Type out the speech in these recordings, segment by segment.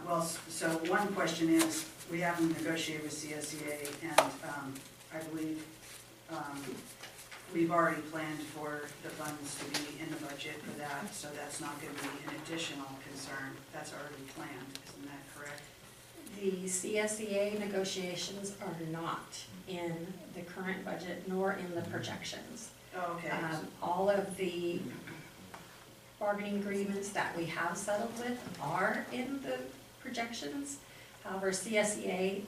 Well, so one question is, we haven't negotiated with CSEA, and I believe we've already planned for the funds to be in the budget for that, so that's not going to be an additional concern. That's already planned, isn't that correct? The CSEA negotiations are not in the current budget nor in the projections. Oh, okay. All of the bargaining agreements that we have settled with are in the projections. However, CSEA,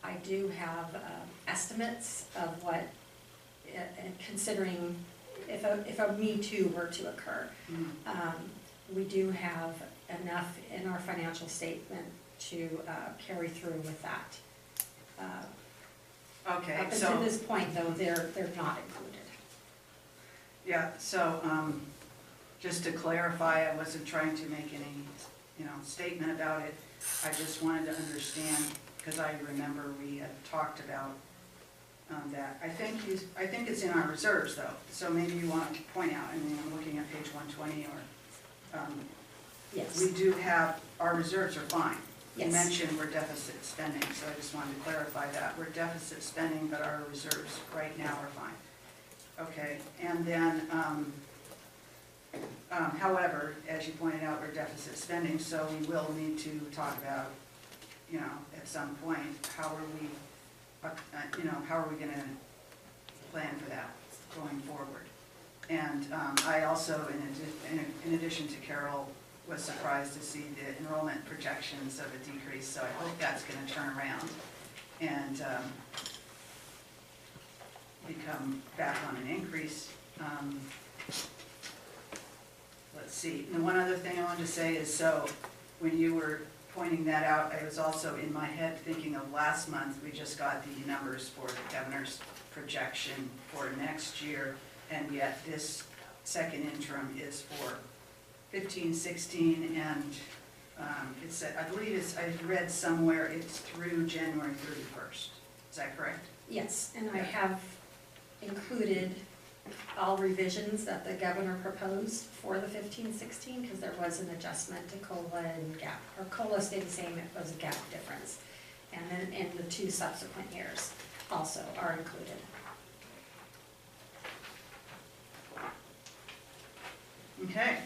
I do have estimates of what, considering if a Me Too were to occur, we do have enough in our financial statement to carry through with that. Okay, up so until this point, though, they're not included. yeah, so just to clarify, I wasn't trying to make any, statement about it. I just wanted to understand, because I remember we had talked about that. I think it's in our reserves, though. So maybe you want to point out. I mean, I'm looking at page 120, or Yes. we do have, our reserves are fine. Yes. You mentioned we're deficit spending, so I just wanted to clarify that. We're deficit spending, but our reserves right now are fine. Okay, and then, however, as you pointed out, we're deficit spending, so we will need to talk about, at some point, how are we going to plan for that going forward? And I also, in addition to Carol, was surprised to see the enrollment projections of a decrease, so I hope that's going to turn around and become back on an increase. Let's see, and one other thing I wanted to say is, so when you were pointing that out, I was also in my head thinking of last month, we just got the numbers for the governor's projection for next year, and yet this second interim is for 15, 16, and it said, I believe I read somewhere it's through January 31st. Is that correct? Yes, and I have included all revisions that the governor proposed for the 15-16, because there was an adjustment to COLA and gap, or COLA stayed the same, it was a gap difference. And then in the 2 subsequent years also are included. Okay,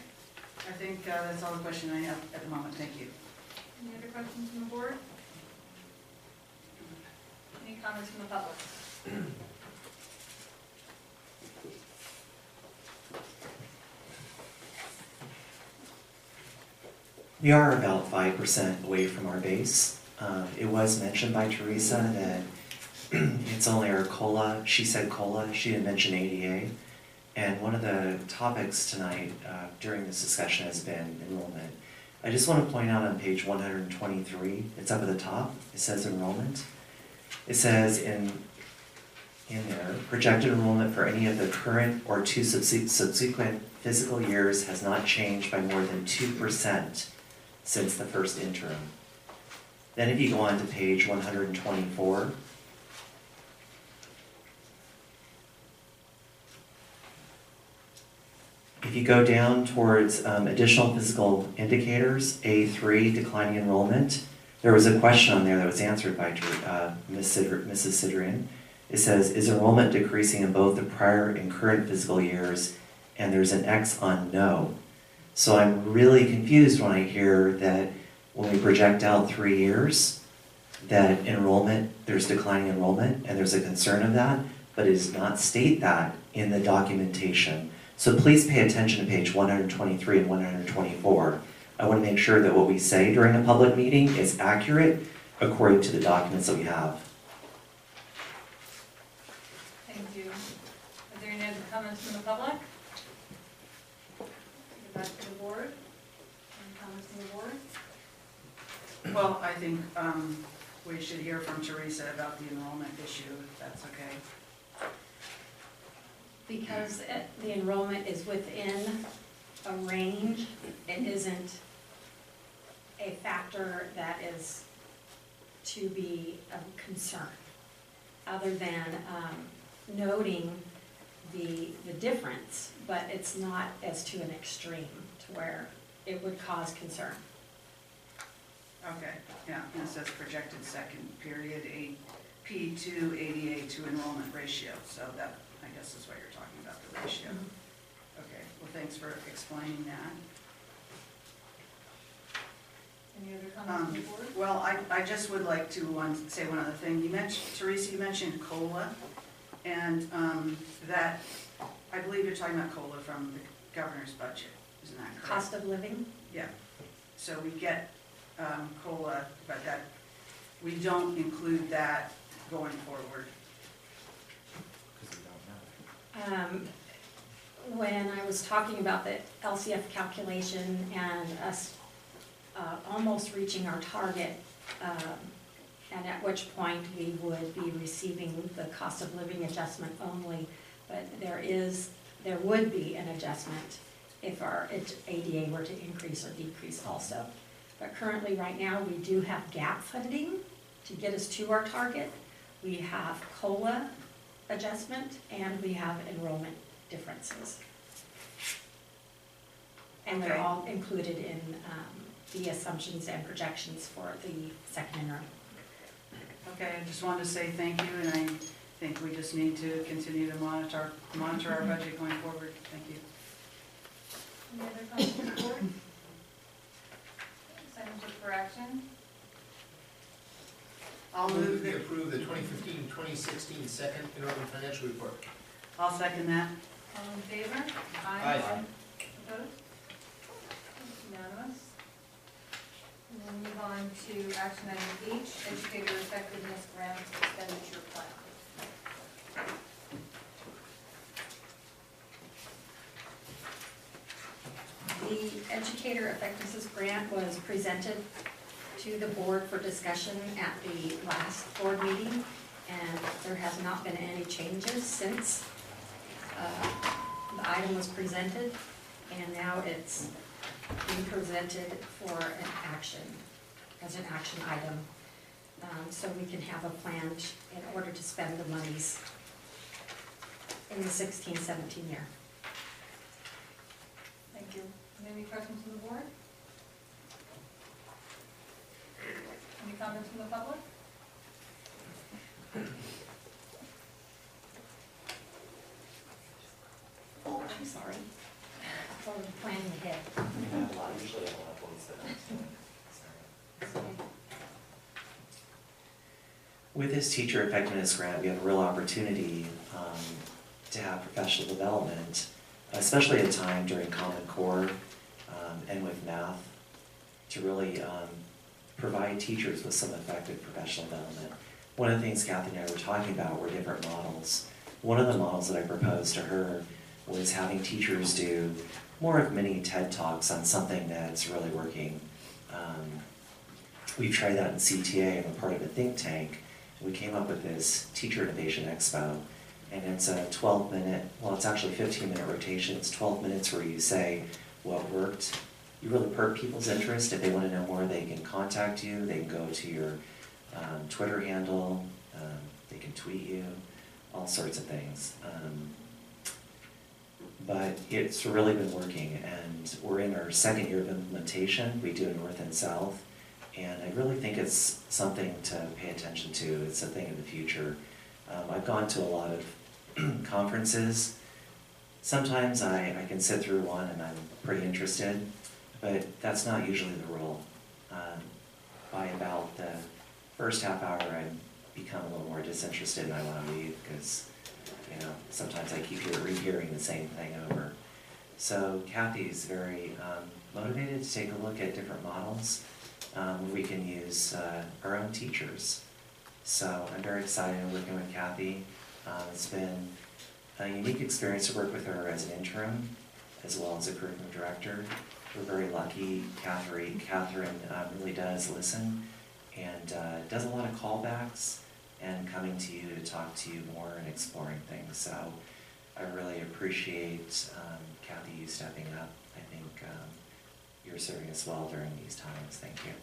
I think that's all the question I have at the moment. Thank you. Any other questions from the board? Any comments from the public? We are about 5% away from our base. It was mentioned by Teresa that it's only our COLA. She said COLA, she didn't mention ADA. And one of the topics tonight during this discussion has been enrollment. I just want to point out on page 123, it's up at the top, it says enrollment. It says in there, projected enrollment for any of the current or 2 subsequent fiscal years has not changed by more than 2% since the first interim. Then if you go on to page 124, if you go down towards additional physical indicators, A3, declining enrollment, there was a question on there that was answered by Mrs. Sidrian. It says, is enrollment decreasing in both the prior and current fiscal years? And there's an X on no. So I'm really confused when I hear that when we project out 3 years, that enrollment, there's declining enrollment, and there's a concern of that, but it does not state that in the documentation. So please pay attention to page 123 and 124. I want to make sure that what we say during a public meeting is accurate according to the documents that we have. Thank you. Are there any other comments from the public? Get back to the board. Any comments from the board? Well, I think we should hear from Teresa about the enrollment issue, if that's okay. Because the enrollment is within a range, it isn't a factor that is to be of concern, other than noting the difference, but it's not as to an extreme to where it would cause concern. Okay, yeah, and it says projected second period, AP to ADA to enrollment ratio, so that, I guess is what you're talking about, the ratio. Okay, well, thanks for explaining that. Any other comments from the board? Well, I just would like to say one other thing. You mentioned, Teresa, you mentioned COLA, and that, I believe you're talking about COLA from the governor's budget, isn't that correct? Cost of living? Yeah, so we get COLA, but that, we don't include that going forward. Because we don't know. When I was talking about the LCF calculation and us almost reaching our target, and at which point we would be receiving the cost of living adjustment only, but there would be an adjustment if our ADA were to increase or decrease also. But currently, right now, we do have gap funding to get us to our target. We have COLA adjustment, and we have enrollment differences. And they're Okay. all included in the assumptions and projections for the second interim. Okay, I just wanted to say thank you, and I think we just need to continue to monitor our budget going forward. Thank you. Any other comments from the board? Items up for action? I'll move We that. approve the 2015-2016 Second Interim Financial Report. I'll second that. All in favor? Aye. Opposed? Unanimous. And we'll move on to action item H, educator effectiveness grant expenditure plan. The educator effectiveness grant was presented to the board for discussion at the last board meeting, and there has not been any changes since the item was presented, and now it's being presented for an action, as an action item, so we can have a plan in order to spend the monies in the 16-17 year. Thank you. Any questions from the board? Any comments from the public? Oh, I'm sorry. I was planning ahead. Usually I have a lot of points that I'm sorry. With this teacher effectiveness grant, we have a real opportunity to have professional development, especially at a time during Common Core and with math, to really provide teachers with some effective professional development. One of the things Kathy and I were talking about were different models. One of the models that I proposed to her was having teachers do more of mini TED Talks on something that's really working. We've tried that in CTA, and we're part of a think tank. We came up with this Teacher Innovation Expo, and it's a 12-minute, well, it's actually 15-minute rotation. It's 12 minutes where you say what worked. You really perk people's interest. If they want to know more, they can contact you. They can go to your Twitter handle. They can tweet you, all sorts of things. But it's really been working, and we're in our second year of implementation. We do North and South, and I really think it's something to pay attention to. It's a thing of the future. I've gone to a lot of conferences. Sometimes I can sit through one and I'm pretty interested, but that's not usually the rule. By about the first half hour, I become a little more disinterested and I want to leave because, you know, sometimes I keep rehearing the same thing over. So Kathy's very motivated to take a look at different models where we can use our own teachers. So I'm very excited working with Kathy. It's been a unique experience to work with her as an interim, as well as a curriculum director. We're very lucky. Catherine really does listen and does a lot of callbacks and coming to you to talk to you more and exploring things. So I really appreciate Kathy, you stepping up. I think you're serving us well during these times. Thank you.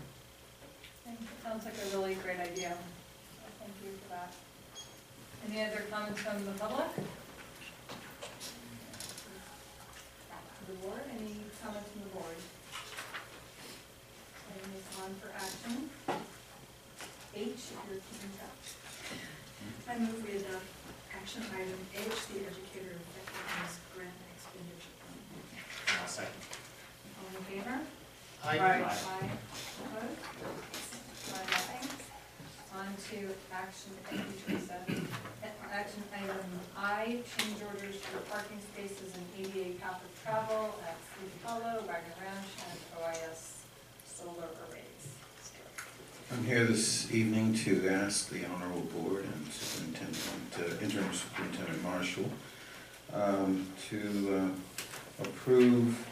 Thank you. Sounds like a really great idea. So thank you for that. Any other comments from the public? Back to the board. Any comments from the board? Any on for action. H, if you're keeping track. I move we adopt action item H, the educator effectiveness grant expenditure plan. I'll second. All in favor? Aye. Aye. Opposed? 5-0. On to action action item I, change orders for parking spaces and ADA path of travel at Sleepy Hollow, Wagner Ranch, and OIS solar arrays. I'm here this evening to ask the Honorable Board and Interim Superintendent Marshall to approve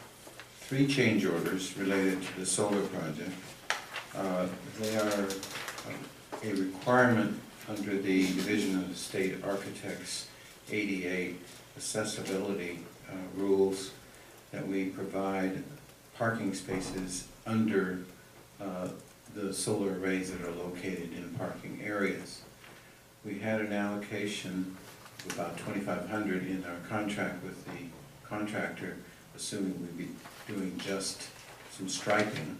3 change orders related to the solar project. They are a requirement under the Division of State Architects ADA accessibility rules that we provide parking spaces under the solar arrays that are located in parking areas. We had an allocation of about 2,500 in our contract with the contractor, assuming we'd be doing just some striping.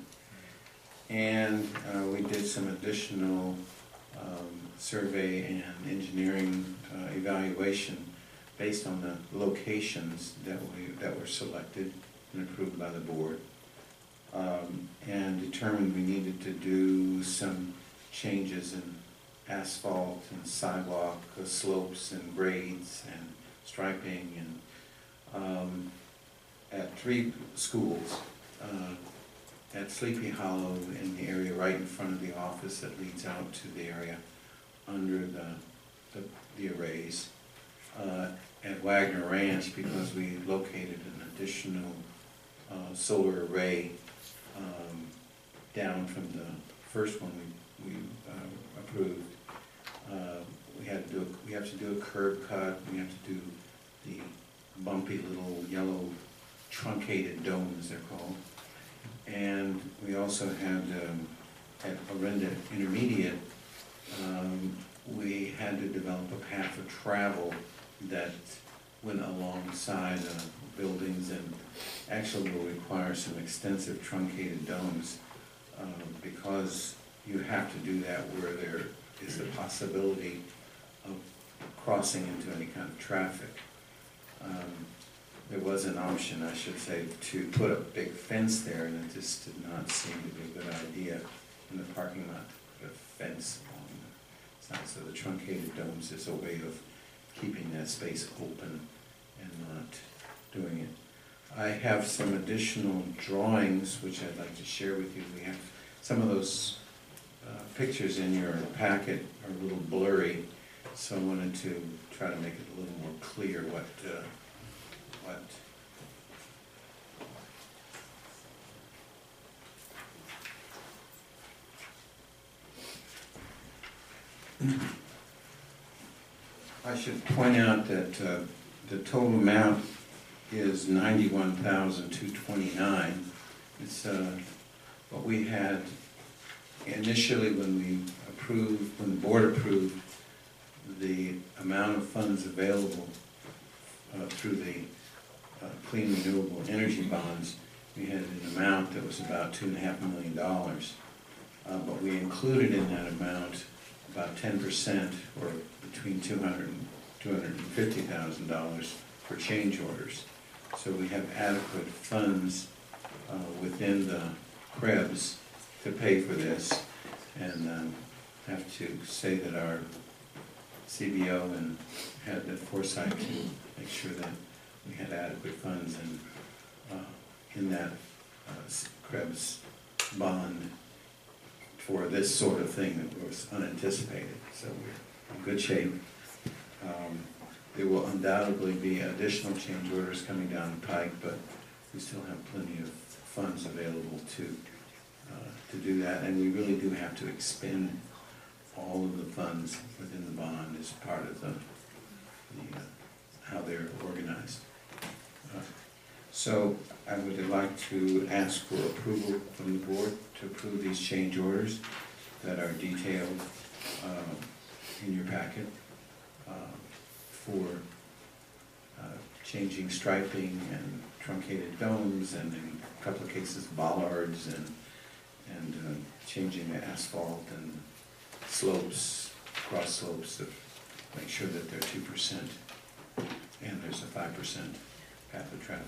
And we did some additional survey and engineering evaluation based on the locations that were selected and approved by the board. And determined we needed to do some changes in asphalt and sidewalk slopes and grades and striping and at 3 schools. At Sleepy Hollow, in the area right in front of the office that leads out to the area under the arrays. At Wagner Ranch, because we located an additional solar array down from the first one we approved. We have to do a curb cut. We have to do the bumpy little yellow truncated domes, they're called. And we also had at Orinda Intermediate, we had to develop a path of travel that went alongside buildings and actually will require some extensive truncated domes because you have to do that where there is the possibility of crossing into any kind of traffic. There was an option, I should say, to put a big fence there, and it just did not seem to be a good idea in the parking lot to put a fence along the side. So the truncated domes is a way of keeping that space open and not doing it. I have some additional drawings which I'd like to share with you. We have some of those pictures in your packet are a little blurry, so I wanted to try to make it a little more clear what I should point out that the total amount is $91,229. It's what we had initially when the board approved the amount of funds available through the clean renewable energy bonds. We had an amount that was about $2.5 million, but we included in that amount about 10%, or between $200,000 and $250,000 for change orders. So we have adequate funds within the CREBs to pay for this, and have to say that our CBO and had the foresight to make sure that we had adequate funds in that CREBS bond for this sort of thing that was unanticipated. So we're in good shape. There will undoubtedly be additional change orders coming down the pike, but we still have plenty of funds available to do that, and we really do have to expend all of the funds within the bond as part of how they're organized. So I would like to ask for approval from the board to approve these change orders that are detailed in your packet for changing striping and truncated domes, and in a couple of cases bollards and changing the asphalt and slopes, cross slopes, to make sure that they're 2%, and there's a 5% path of travel.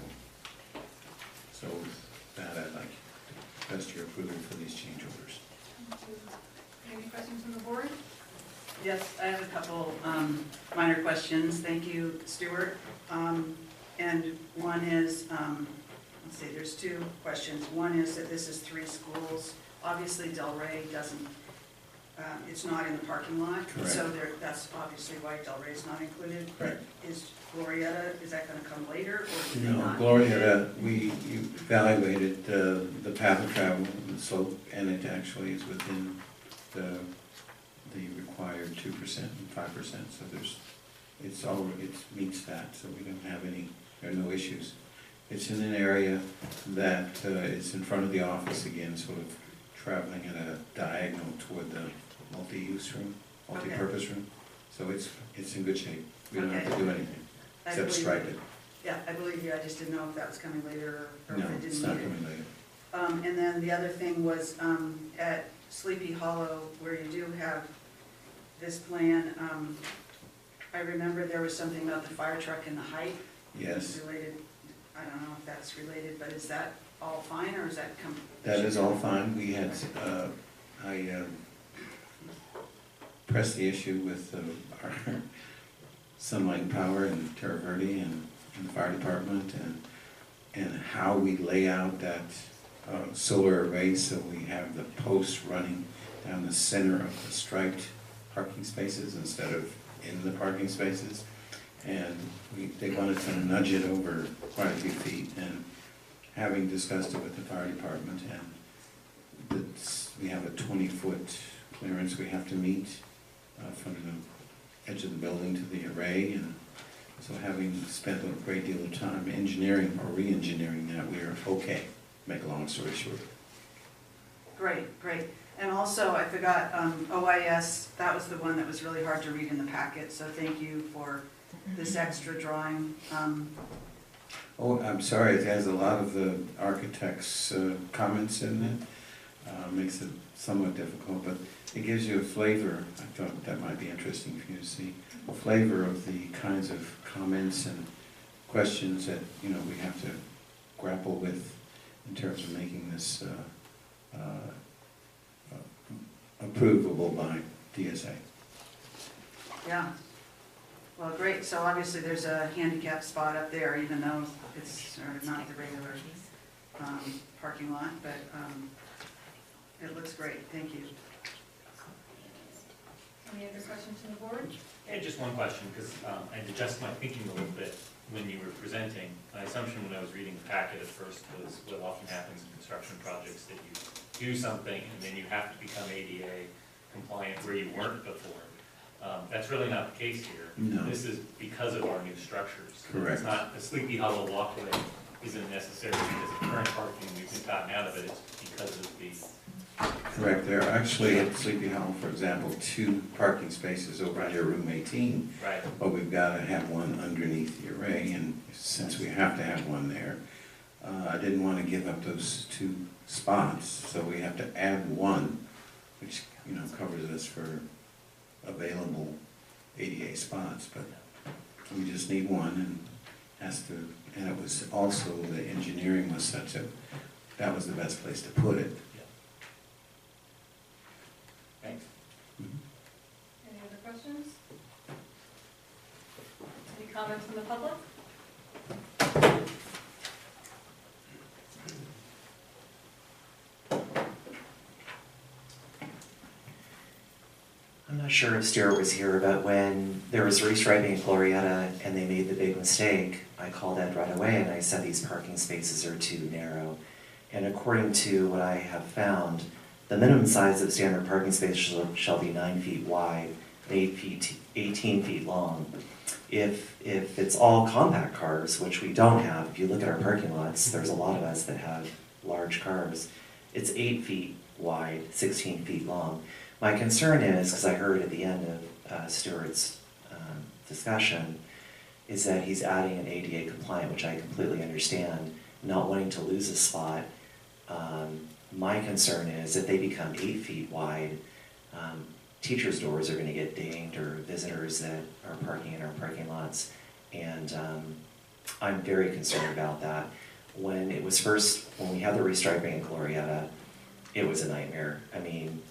So with that, I'd like to request your approval for these change orders. Any questions from the board? Yes, I have a couple minor questions. Thank you, Stuart. And one is, let's see, there's two questions. One is that this is 3 schools. Obviously, Del Rey doesn't, it's not in the parking lot. Correct. So that's obviously why Del Rey is not included. Correct. Is Glorietta, is that gonna come later, or did they No, not? Glorietta, you evaluated the path of travel, the slope, and it actually is within the required 2% and 5%, so it meets that, so we don't have there are no issues. It's in an area that is in front of the office again, sort of traveling at a diagonal toward the multi-use room, multi-purpose room, so it's in good shape. We don't have to do anything, I except believe stripe you. it. Yeah, I believe you. I just didn't know if that was coming later or No, if it it's didn't not need it. coming later. And then the other thing was, at Sleepy Hollow, where you do have this plan, I remember there was something about the fire truck and the height. Yes, Related, I don't know if that's related, but is that all fine, or is that that is all fine. We had, I pressed the issue with our Sunlight and Power and Terra Verde and the fire department, and how we lay out that solar array so we have the posts running down the center of the striped parking spaces instead of in the parking spaces. And they wanted to nudge it over quite a few feet, and having discussed it with the fire department, and we have a 20-foot clearance we have to meet from the edge of the building to the array, and so having spent a great deal of time engineering or re-engineering that, we are okay, make a long story short. Great, great. And also, I forgot, OIS, that was the one that was really hard to read in the packet, so thank you for this extra drawing. Oh, I'm sorry, it has a lot of the architect's comments in it. Makes it somewhat difficult, but it gives you a flavor. I thought that might be interesting for you to see. A flavor of the kinds of comments and questions that, we have to grapple with in terms of making this approvable by DSA. Yeah. Well, great. So obviously there's a handicap spot up there, even though it's sort of not the regular parking lot, but it looks great. Thank you. Any other questions from the board? Yeah, just one question, because I had to adjust my thinking a little bit when you were presenting. My assumption when I was reading the packet at first was what often happens in construction projects, that you do something and then you have to become ADA compliant where you weren't before. That's really not the case here. No. This is because of our new structures. Correct. It's not, the Sleepy Hollow walkway isn't necessarily because of current parking we've gotten out of it, it's because of the... Correct. There are actually at Sleepy Hollow, for example, 2 parking spaces over near room 18. Right. But we've got to have one underneath the array, and since we have to have one there, I didn't want to give up those 2 spots, so we have to add one, which, covers us for available ADA spots, but we just need one, and it was also, the engineering was such that was the best place to put it. Thanks. Any other questions? Any comments from the public? I'm not sure if Stuart was here, but when there was restriping in Glorietta and they made the big mistake, I called Ed right away and I said these parking spaces are too narrow. And according to what I have found, the minimum size of standard parking space shall be 9 feet wide, 18 feet long. If it's all compact cars, which we don't have, if you look at our parking lots, there's a lot of us that have large cars, it's 8 feet wide, 16 feet long. My concern is, because I heard at the end of Stuart's discussion, is that he's adding an ADA compliant, which I completely understand, not wanting to lose a spot. My concern is if they become 8 feet wide, teachers' doors are gonna get dinged, or visitors that are parking in our parking lots. And I'm very concerned about that. When we had the restriping in Glorietta, it was a nightmare. I mean,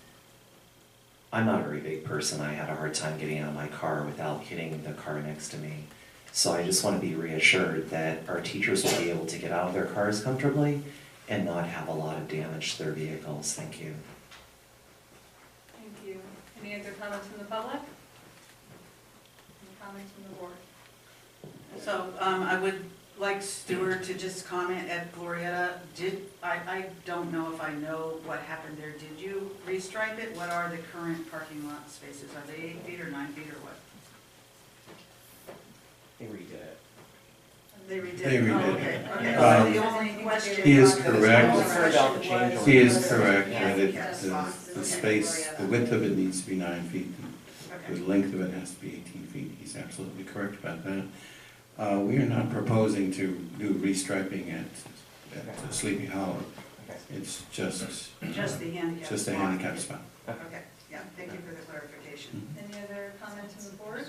I'm not a very big person. I had a hard time getting out of my car without hitting the car next to me. So I just want to be reassured that our teachers will be able to get out of their cars comfortably and not have a lot of damage to their vehicles. Thank you. Thank you. Any other comments from the public? Any comments from the board? So I would like Stuart to just comment at Glorietta. I don't know if I know what happened there. Did you restripe it? What are the current parking lot spaces? Are they 8 feet or 9 feet or what? They redid it. They redid They it? redid Oh, it. okay. Okay, Um, so the only question. he is on that correct. was- About the change order. He is correct Yeah. that Yeah. the space, the width of it needs to be 9 feet, and Okay. the length of it has to be 18 feet. He's absolutely correct about that. We are not proposing to do restriping at Sleepy Hollow. It's just Just the handicap. a spot. handicap spot. Okay, yeah, thank you for the clarification. Any other comments from the board?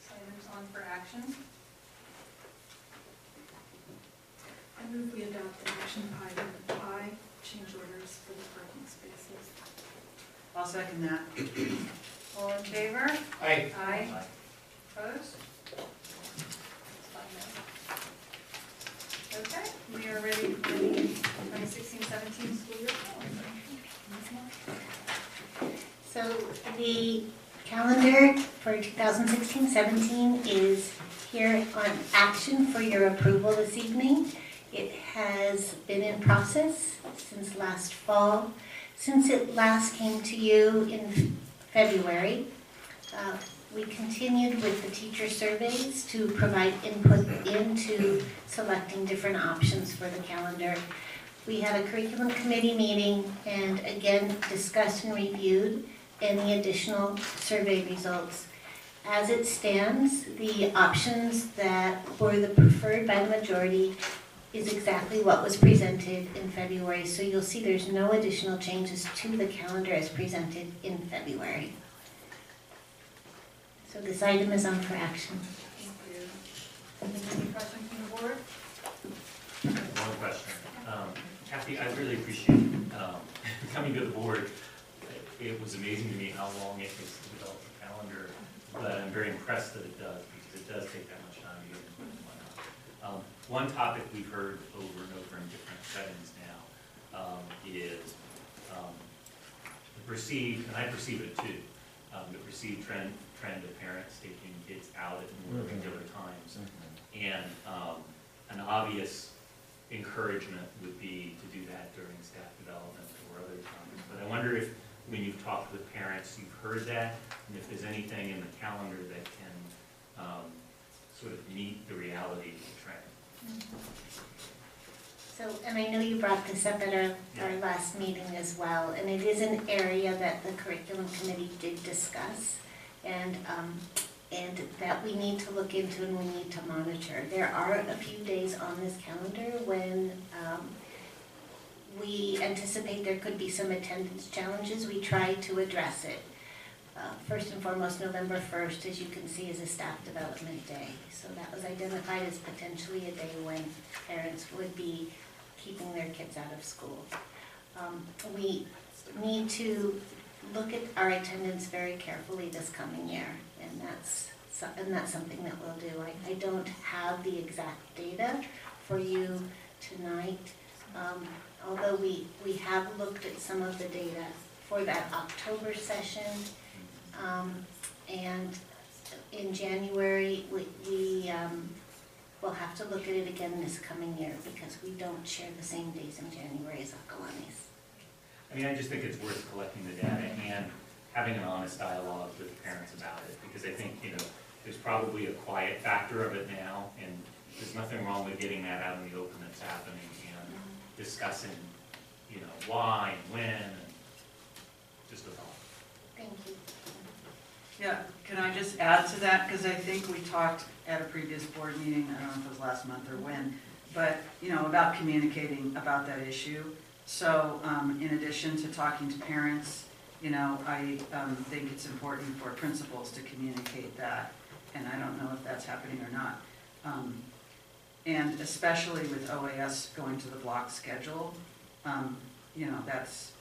So items on for action. I move we adopt action item I, change orders for the parking spaces. I'll second that. All in favor? Aye. Aye. Opposed? Okay, we are ready for the 2016-17 school year. So the calendar for 2016-17 is here on action for your approval this evening. It has been in process since last fall. Since it last came to you in February, we continued with the teacher surveys to provide input into selecting different options for the calendar. We had a curriculum committee meeting and again discussed and reviewed any additional survey results. As it stands, the options that were the preferred by the majority is exactly what was presented in February. So you'll see there's no additional changes to the calendar as presented in February. So this item is on for action. Thank you. Any questions from the board? One question. Kathy, I really appreciate coming to the board. It was amazing to me how long it takes to develop a calendar, but I'm very impressed that it does, because it does take that much time to get input and whatnot. One topic we've heard over and over in different settings now is the perceived, and I perceive it too, the perceived trend of parents taking kids out at more regular times. And an obvious encouragement would be to do that during staff development or other times. But I wonder if, when you've talked with parents, you've heard that, and if there's anything in the calendar that can sort of meet the reality of the trend. So, and I know you brought this up at our last meeting as well, and it is an area that the curriculum committee did discuss, and that we need to look into and we need to monitor. There are a few days on this calendar when we anticipate there could be some attendance challenges. We try to address it. First and foremost, November 1st, as you can see, is a staff development day. So that was identified as potentially a day when parents would be keeping their kids out of school. We need to look at our attendance very carefully this coming year, and that's something that we'll do. I don't have the exact data for you tonight, although we have looked at some of the data for that October session, and in January, we will have to look at it again this coming year because we don't share the same days in January as Acalanes. I mean, I just think it's worth collecting the data and having an honest dialogue with the parents about it, because I think, there's probably a quiet factor of it now, and there's nothing wrong with getting that out in the open that's happening and discussing, why and when, and just a thought. Thank you. Yeah, can I just add to that? Because I think we talked at a previous board meeting, I don't know if it was last month or when, but, you know, about communicating about that issue. So, in addition to talking to parents, you know, I think it's important for principals to communicate that, and I don't know if that's happening or not. And especially with OAS going to the block schedule, you know, that's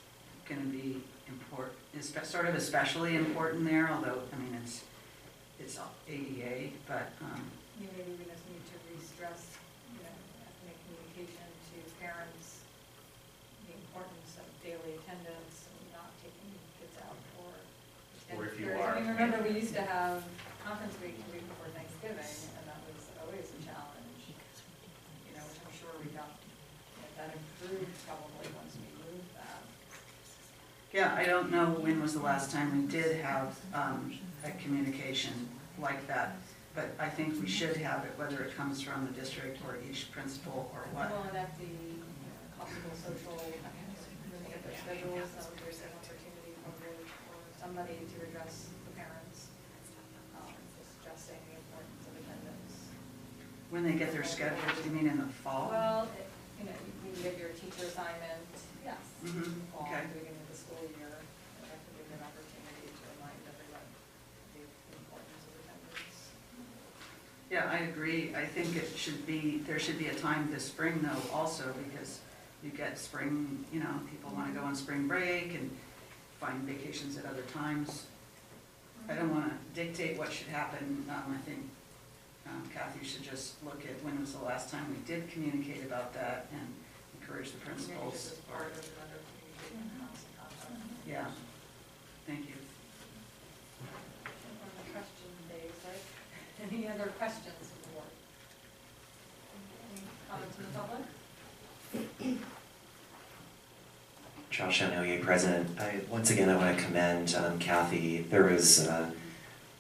gonna be important, it's sort of especially important there, although, I mean, it's ADA, but, Maybe we just need to re-stress, you know, ethnic communication to parents, the importance of daily attendance and not taking kids out for Or if you extended periods. are- I mean, remember, we used to have conference week the week before Thanksgiving, and that was always a challenge, you know, which I'm sure we got, you know, that improved probably once we moved that. yeah, I don't know when was the last time we did have a communication like that, but I think we should have it, whether it comes from the district or each principal or what. Well, and at the possible social, when they get their schedules, that would be an opportunity for somebody to address the parents, suggesting the importance of attendance. When they get their schedules, you mean in the fall? Well, you know, you get your teacher assignment, yes, Mhm, fall, okay. at the beginning of the school year, and that could be an opportunity to remind everyone the importance of attendance. Yeah, I agree. I think it should be, there should be a time this spring though also, because you get spring, you know, people want to go on spring break and find vacations at other times. I don't want to dictate what should happen. I think Kathy should just look at when was the last time we did communicate about that and encourage the Maybe just principals. as part of another communication constant contact. Yeah, thank you. On the question days, right? Any other questions of the board? Any comments from the public? Josh Anoye, President. Once again, I want to commend Kathy. There was a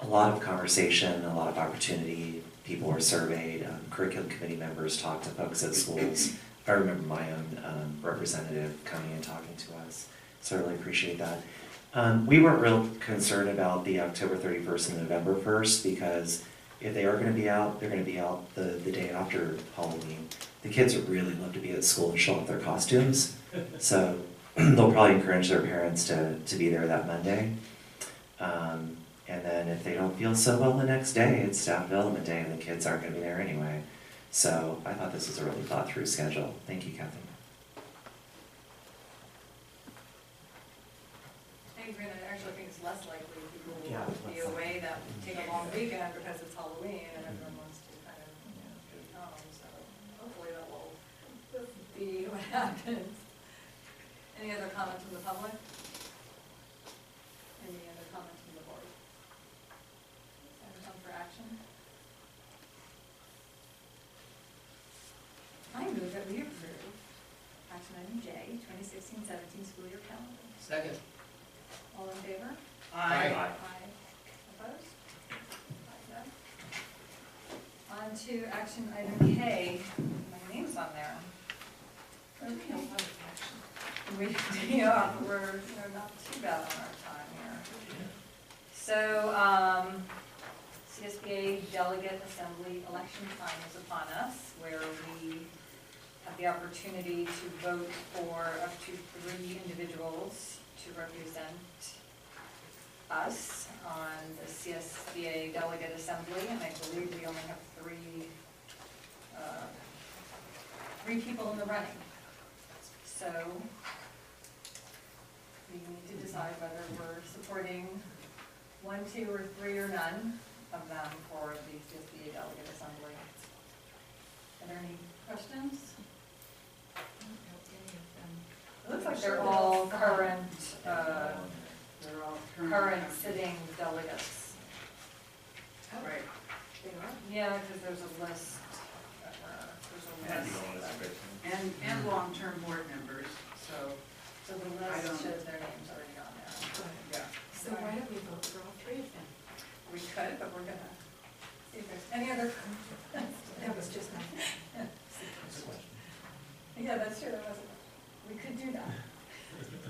lot of conversation, a lot of opportunity. People were surveyed, curriculum committee members talked to folks at schools. I remember my own representative coming and talking to us, so I really appreciate that. We weren't real concerned about the October 31st and November 1st, because if they are going to be out, they're going to be out the day after Halloween. The kids would really love to be at school and show off their costumes, so they'll probably encourage their parents to be there that Monday. And then if they don't feel so well the next day, it's staff development day and the kids aren't going to be there anyway. So I thought this was a really thought through schedule. Thank you, Kathy. I agree, and I actually think it's less likely people Yeah, will be less away that take a long weekend because it's Halloween and everyone wants to kind of, you know, get home, so hopefully that will be what happens. Any other comments from the public? Any other comments from the board? Item come for action? I move that we approve action item J, 2016-17 school year calendar. Second. All in favor? Aye. Aye. Opposed? Ayes have. On to action item K, my name's on there. Okay. Yeah, we're not too bad on our time here. So, CSBA delegate assembly election time is upon us, where we have the opportunity to vote for up to 3 individuals to represent us on the CSBA delegate assembly, and I believe we only have 3 people in the running. So we need to decide whether we're supporting 1, 2, or 3, or none of them for the CSBA delegate assembly. Are there any questions? It looks like they're all current, They're all current sitting delegates. Right. Yeah, because there's a list. Yeah, you don't want to separate them. And long-term board members, so, So the I don't- list shows their names already on there. yeah. So why don't we vote for all 3 of them? We could, but we're gonna see if there's any other. That was just my. Yeah, that's true, that wasn't, we could do that.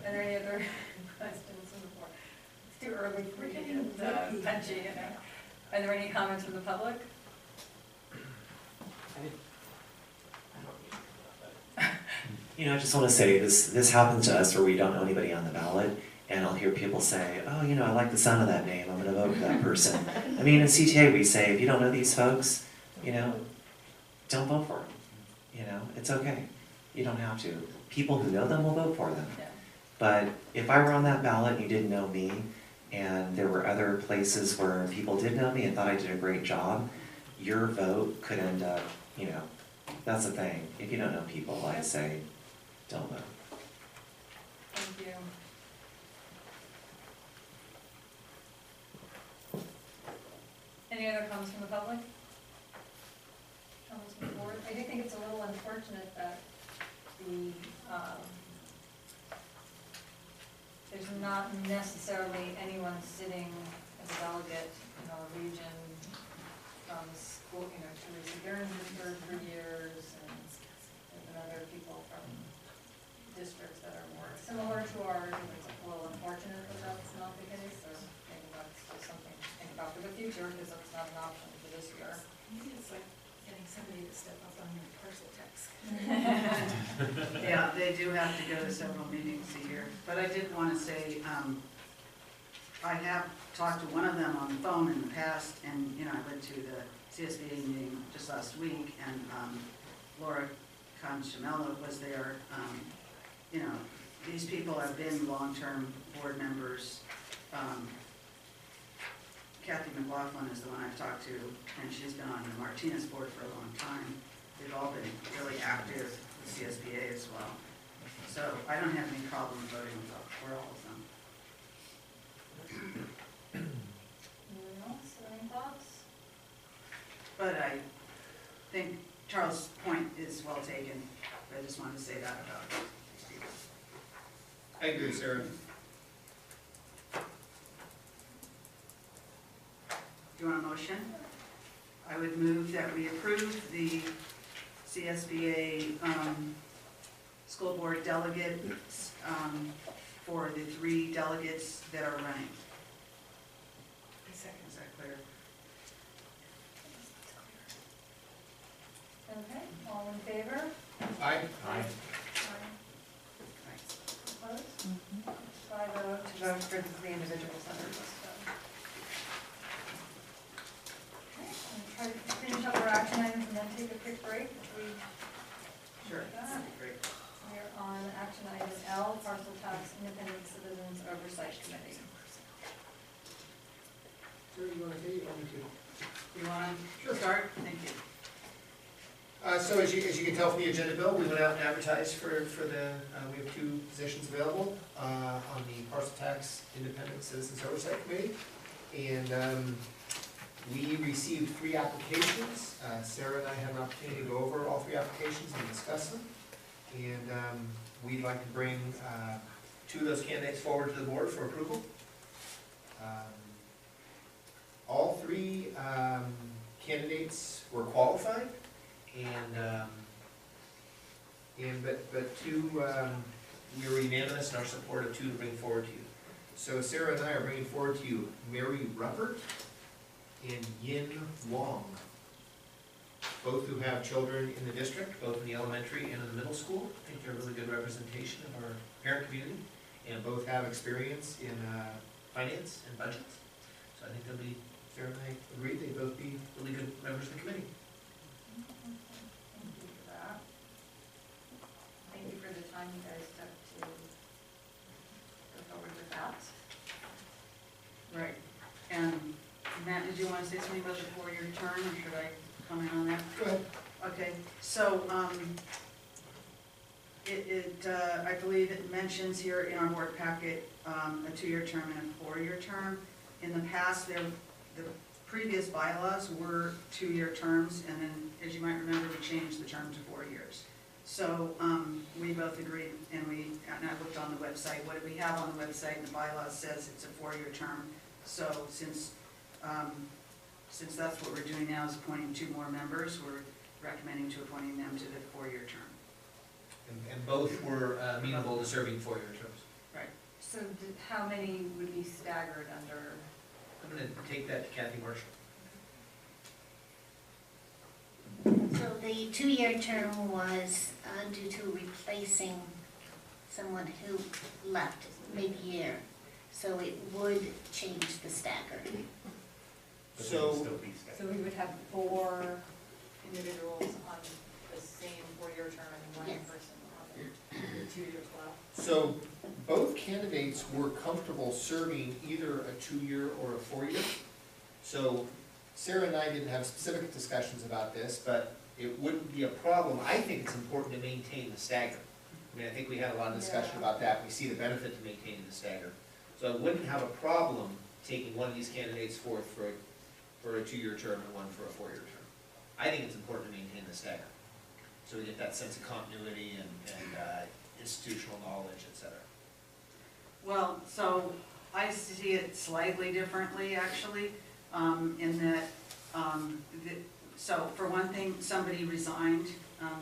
Are there any other questions from the board? It's too early for me to get punchy, you know. Are there any comments from the public? You know, I just want to say this happens to us where we don't know anybody on the ballot, and I'll hear people say, oh, you know, I like the sound of that name, I'm going to vote for that person. I mean, in CTA we say, if you don't know these folks, you know, don't vote for them. You know, it's okay. You don't have to. People who know them will vote for them. Yeah. But if I were on that ballot and you didn't know me, and there were other places where people did know me and thought I did a great job, your vote could end up, you know, that's the thing. If you don't know people, I'd say, don't vote. Thank you. Any other comments from the public? Comments from the board? I do think it's a little unfortunate that there's not necessarily anyone sitting as a delegate in our region from school, you know, Teresa Guerin's been served for years, and there's been other people from districts that are more similar to ours, and it's a little unfortunate that that's not the case, so maybe that's just something to think about for the future, because that's not an option for this year. Maybe it's like getting somebody to step up on your parcel tax. Yeah, they do have to go to several meetings a year, but I did want to say, I have talked to one of them on the phone in the past, and, you know, I went to the CSBA meeting just last week, and Laura Conchamello was there. You know, these people have been long-term board members. Kathy McLaughlin is the one I've talked to, and she's been on the Martinez board for a long time. They've all been really active with CSBA as well. So I don't have any problem voting for all of them. Anyone else, any thoughts? But I think Charles' point is well taken. I just wanted to say that about these people. I agree, Sarah. Do you want a motion? I would move that we approve the CSBA school board delegates for the 3 delegates that are running. A second. Is that clear? Okay, all in favor? Aye. Aye. Opposed? 5-0 to vote for the individuals that are listed. Okay, I'm try to finish up our action items and then take a quick break. Sure. That'd be great. We're on action item L, Parcel Tax Independent Citizens Oversight Committee. Sarah, you want to take it, or me to? You want to start? Thank you. So as you can tell from the agenda, Bill, we went out and advertised for the, we have 2 positions available on the Parcel Tax Independent Citizens Oversight Committee. And we received 3 applications. Sarah and I had an opportunity to go over all 3 applications and discuss them. And we'd like to bring 2 of those candidates forward to the board for approval. All 3 candidates were qualified. But 2, we were unanimous in our support of 2 to bring forward to you. So Sarah and I are bringing forward to you Mary Ruppert and Yin Wong, both who have children in the district, both in the elementary and in the middle school. I think they're a really good representation of our parent community, and both have experience in finance and budgets. So I think they'll be, Sarah and I agree, they'd both be really good members of the committee. Thank you for that. Thank you for the time you guys took to go forward with that. Right. And Matt, did you want to say something about the 4-year term, or should I comment on that? Go ahead. Okay, so, I believe it mentions here in our board packet, a 2-year term and a 4-year term. In the past, the previous bylaws were 2-year terms, and then, as you might remember, we changed the term to 4 years. So, we both agreed, and I looked on the website, what we have on the website, and the bylaws says it's a 4-year term. So, since that's what we're doing now, is appointing 2 more members, we're recommending to appointing them to the 4-year term. And both were amenable to serving 4-year terms. Right. So how many would be staggered under? I'm going to take that to Kathy Marshall. So the two-year term was due to replacing someone who left mid-year. So it would change the stagger. But they would So- still be staggered. So we would have 4 individuals on the same 4-year term and 1 Yes. person on the 2 years left. So both candidates were comfortable serving either a 2-year or a 4-year. So Sarah and I didn't have specific discussions about this, but it wouldn't be a problem. I think it's important to maintain the stagger. I mean, I think we had a lot of discussion about that. We see the benefit to maintaining the stagger. So I wouldn't have a problem taking one of these candidates forth for a 2-year term and one for a 4-year term. I think it's important to maintain the stagger, so we get that sense of continuity and institutional knowledge, et cetera. Well, so I see it slightly differently, actually, in that, so for one thing, somebody resigned,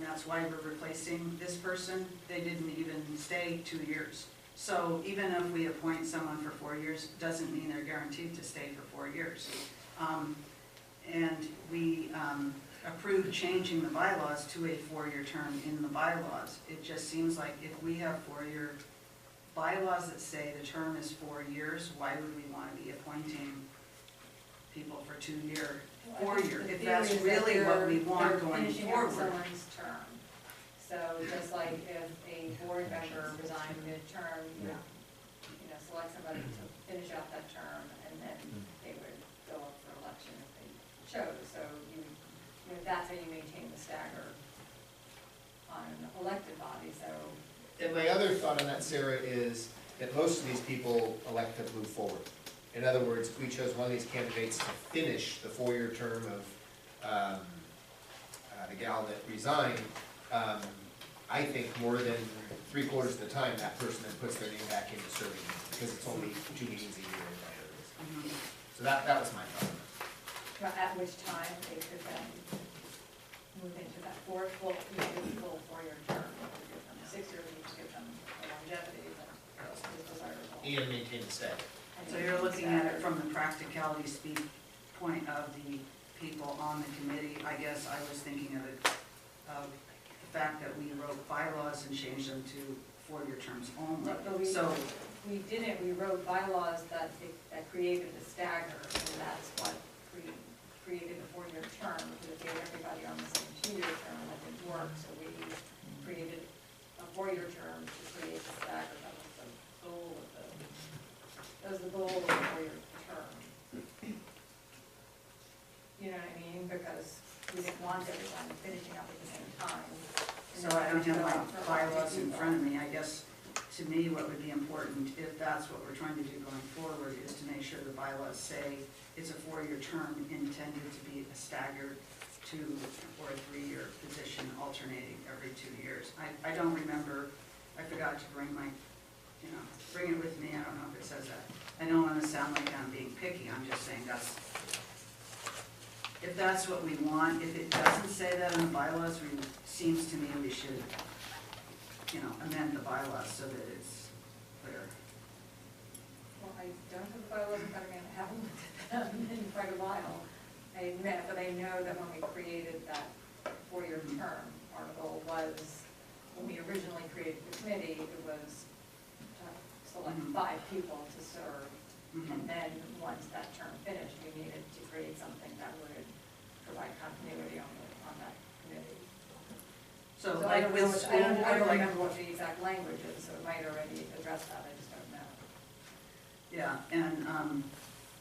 that's why we're replacing this person. They didn't even stay 2 years. So even if we appoint someone for 4 years, doesn't mean they're guaranteed to stay for 4 years. And we approved changing the bylaws to a 4-year term in the bylaws. It just seems like if we have 4-year bylaws that say the term is 4 years, why would we want to be appointing people for 2-year, 4-year? If that's really what we want going Finishing up forward. someone's term. So just like if a board member resigned mid-term, you know, select somebody to finish out that term, and then they would go up for election if they chose. So you know, that's how you maintain the stagger on an elected body, so. And my other thought on that, Sarah, is that most of these people elect to move forward. In other words, if we chose one of these candidates to finish the 4-year term of the gal that resigned, I think more than 3/4 of the time, that person then puts their name back into serving, because it's only 2 meetings a year or whatever it is. So that was my thought. At which time they could then move into that full 4-year term, which would give them 6 years, which gives them the longevity that is desirable. And maintain the stagger. So you're looking at it from the practicality point of the people on the committee. I guess I was thinking of it, of the fact that we wrote bylaws and changed them to 4-year terms only. But we, So, we didn't, we wrote bylaws that created a stagger, and that's what created a 4-year term, because it gave everybody on the same 2-year term, that didn't work, so we created a 4-year term to create the stagger. That was the goal of the 4-year term. You know what I mean? Because we didn't want everyone finishing up at the same time. so I don't have my bylaws in front of me. I guess, to me, what would be important, if that's what we're trying to do going forward, is to make sure the bylaws say it's a 4-year term intended to be a staggered 2 or 3-year position alternating every 2 years. I don't remember, I forgot to bring my, bring it with me, I don't know if it says that. I don't want to sound like I'm being picky, I'm just saying if that's what we want. If it doesn't say that in the bylaws, seems to me we should, amend the bylaws so that it's clear. Well, I don't have the bylaws in front of me, I haven't looked at them in quite a while. I admit, but I know that when we created that 4-year term, our goal was, when we originally created the committee, it was to select 5 people to serve. And then, once that term finished, we needed to create something that would provide continuity on that committee. So I like don't with know, school I don't board, like, remember what the exact language is, so it might already address that, I just don't know. yeah, and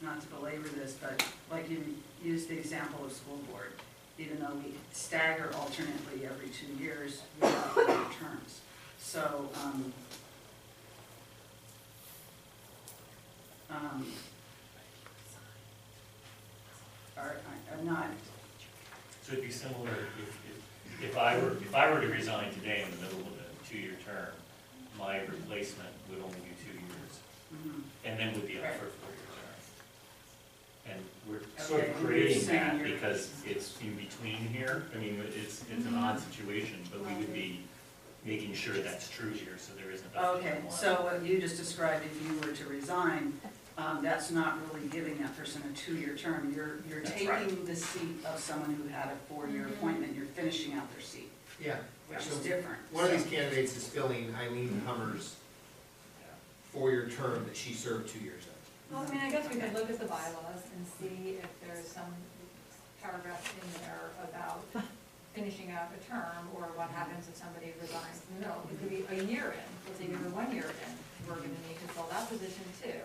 not to belabor this, but like you used the example of school board, even though we stagger alternately every 2 years, we have 4-year terms. So, I'm not, So it'd be similar if I were to resign today in the middle of a 2-year term, my replacement would only do 2 years, and then would be up for a 4-year term. And we're sort of Okay, creating you're that saying you're- because it's in between here. I mean, it's an odd situation, but we would be making sure that's true here, so there isn't a okay, so what you just described, if you were to resign, that's not really giving that person a 2-year term. You're That's right. taking the seat of someone who had a 4-year appointment, you're finishing out their seat, Yeah. which So is different. one of So- these candidates is filling Eileen Hummer's 4-year term that she served 2 years of. Well, I mean, I guess we could look at the bylaws and see if there's some paragraph in there about finishing out a term, or what happens if somebody resigns in the middle. It could be a year in, let's say you're 1 year in, we're gonna need to fill that position too.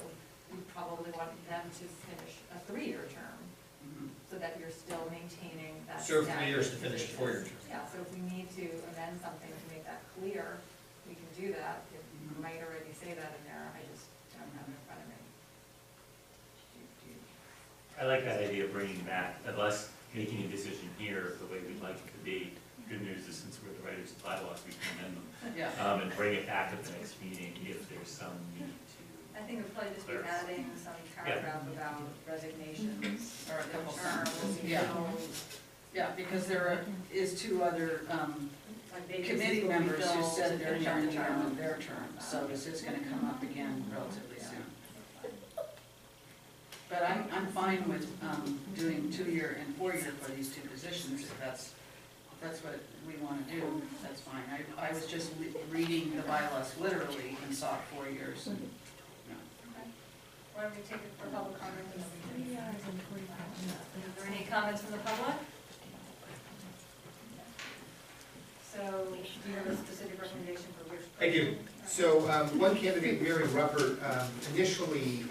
We probably want them to finish a 3-year term, Mhm. so that you're still maintaining that. Serve 3 staggered years to finish a position. 4-year term. Yeah, so if we need to amend something to make that clear, we can do that. It might already say that in there, I just don't have it in front of me. I like that idea of bringing back, unless making a decision here the way we'd like it to be. Good news is since we're the writers of bylaws, we can amend them. Yeah. And bring it back at the next meeting if there's some need to. I think it'd probably just be Clear. adding some paragraph about resignations Or a couple terms, Yeah. you know, Yeah, because there is 2 other like vacancies committee will be members who filled said to they're finish out trying the to term. term their term, so this is gonna come up again relatively soon. But I'm fine with doing 2-year and 4-year for these 2 positions, if that's what we wanna do, that's fine. I was just reading the bylaws literally and saw 4 years. And, no. Why don't we take it for public comment? and then we can- Is there any comments from the public? So, do you have a specific recommendation for which? I do. person? So one candidate, Mary Ruppert, initially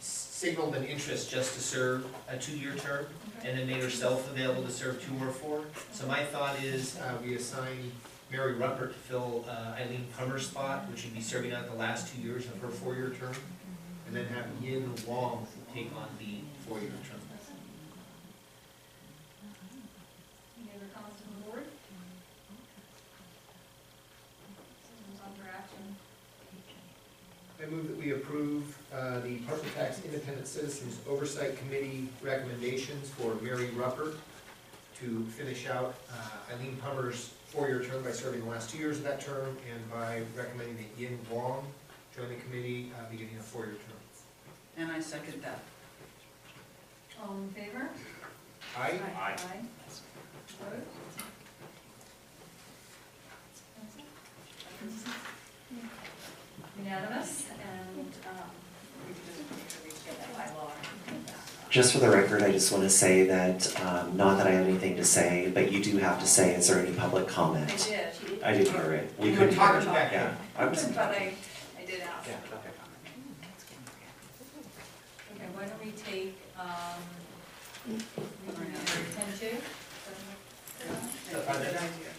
signaled an interest just to serve a 2-year term, and then made herself available to serve 2 or 4. So my thought is we assign Mary Ruppert to fill Eileen Hummer's spot, which would be serving out the last 2 years of her 4-year term, and then have Yin Wong take on the 4-year term. Any other comments from the board? Citizens on for action. I move that we approve the Property Tax Independent Citizens Oversight Committee recommendations for Mary Ruppert to finish out Eileen Hummer's 4-year term by serving the last 2 years of that term, and by recommending that Yin Wong join the committee beginning a 4-year term. And I second that. All in favor? Aye? Aye. Opposed? That's it. Unanimous, and we can just make sure we get that bylaw and that. Just for the record, I just want to say that, not that I have anything to say, but you do have to say, is there any public I comment? did, I didn't hear it. We You couldn't talk hear it. to that. Yeah. I was- but I did ask. Yeah. Okay, why don't we take, 10-2? That's a good idea.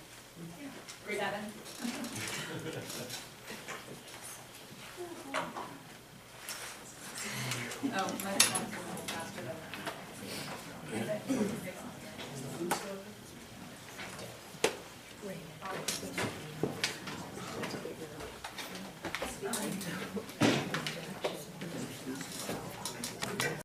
7? Oh, my phone's a little faster than that.